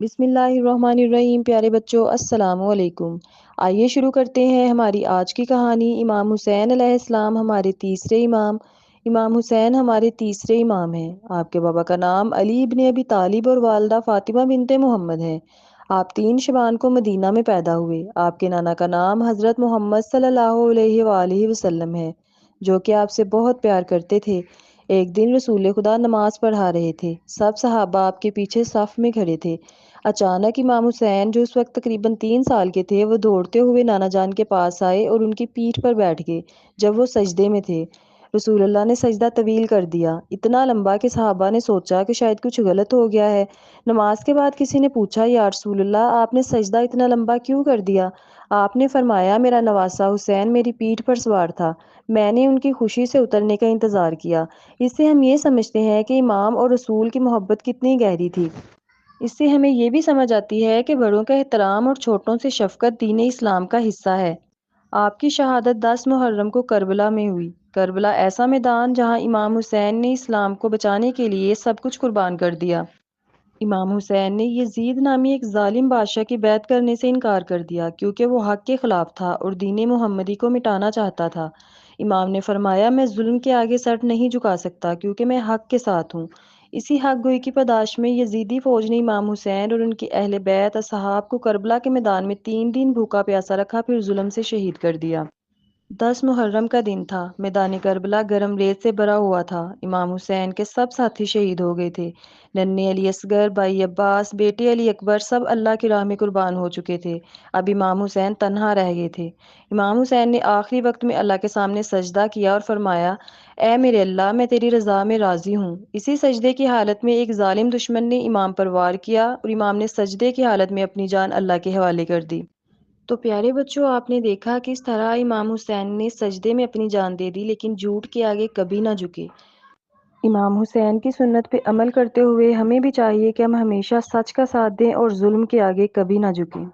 بسم اللہ الرحمن الرحیم۔ پیارے بچوں، السلام علیکم۔ آئیے شروع کرتے ہیں ہماری آج کی کہانی۔ امام حسین علیہ السلام ہمارے تیسرے امام۔ امام حسین ہمارے تیسرے امام ہیں۔ آپ کے بابا کا نام علی ابن ابی طالب اور والدہ فاطمہ بنت محمد ہے۔ آپ 3 شعبان کو مدینہ میں پیدا ہوئے۔ آپ کے نانا کا نام حضرت محمد صلی اللہ علیہ وآلہ وسلم ہے، جو کہ آپ سے بہت پیار کرتے تھے۔ ایک دن رسول خدا نماز پڑھا رہے تھے۔ سب صحابہ آپ کے پیچھے صف میں کھڑے تھے۔ اچانک امام حسین، جو اس وقت تقریباً 3 سال کے تھے، وہ دوڑتے ہوئے نانا جان کے پاس آئے اور ان کی پیٹھ پر بیٹھ گئے جب وہ سجدے میں تھے۔ رسول اللہ نے سجدہ طویل کر دیا، اتنا لمبا کہ صحابہ نے سوچا کہ شاید کچھ غلط ہو گیا ہے۔ نماز کے بعد کسی نے پوچھا، یا رسول اللہ، آپ نے سجدہ اتنا لمبا کیوں کر دیا؟ آپ نے فرمایا، میرا نواسہ حسین میری پیٹھ پر سوار تھا، میں نے ان کی خوشی سے اترنے کا انتظار کیا۔ اس سے ہم یہ سمجھتے ہیں کہ امام اور رسول کی محبت کتنی گہری تھی۔ اس سے ہمیں یہ بھی سمجھ آتی ہے کہ بڑوں کا احترام اور چھوٹوں سے شفقت دین اسلام کا حصہ ہے۔ آپ کی شہادت 10 محرم کو کربلا میں ہوئی۔ کربلا ایسا میدان جہاں امام حسین نے اسلام کو بچانے کے لیے سب کچھ قربان کر دیا۔ امام حسین نے یزید نامی ایک ظالم بادشاہ کی بیعت کرنے سے انکار کر دیا، کیونکہ وہ حق کے خلاف تھا اور دین محمدی کو مٹانا چاہتا تھا۔ امام نے فرمایا، میں ظلم کے آگے سر نہیں جھکا سکتا، کیونکہ میں حق کے ساتھ ہوں۔ اسی حق گوئی کی پاداش میں یزیدی فوج نے امام حسین اور ان کی اہل بیت اصحاب کو کربلا کے میدان میں 3 دن بھوکا پیاسا رکھا، پھر ظلم سے شہید کر دیا۔ 10 محرم کا دن تھا۔ میدان کربلا گرم ریت سے بھرا ہوا تھا۔ امام حسین کے سب ساتھی شہید ہو گئے تھے۔ ننھے علی اصغر، بھائی عباس، بیٹے علی اکبر سب اللہ کی راہ میں قربان ہو چکے تھے۔ اب امام حسین تنہا رہ گئے تھے۔ امام حسین نے آخری وقت میں اللہ کے سامنے سجدہ کیا اور فرمایا، اے میرے اللہ، میں تیری رضا میں راضی ہوں۔ اسی سجدے کی حالت میں ایک ظالم دشمن نے امام پر وار کیا اور امام نے سجدے کی حالت میں اپنی جان اللہ کے حوالے کر دی۔ تو پیارے بچوں، آپ نے دیکھا کس طرح امام حسین نے سجدے میں اپنی جان دے دی، لیکن جھوٹ کے آگے کبھی نہ جھکے۔ امام حسین کی سنت پہ عمل کرتے ہوئے ہمیں بھی چاہیے کہ ہم ہمیشہ سچ کا ساتھ دیں اور ظلم کے آگے کبھی نہ جھکیں۔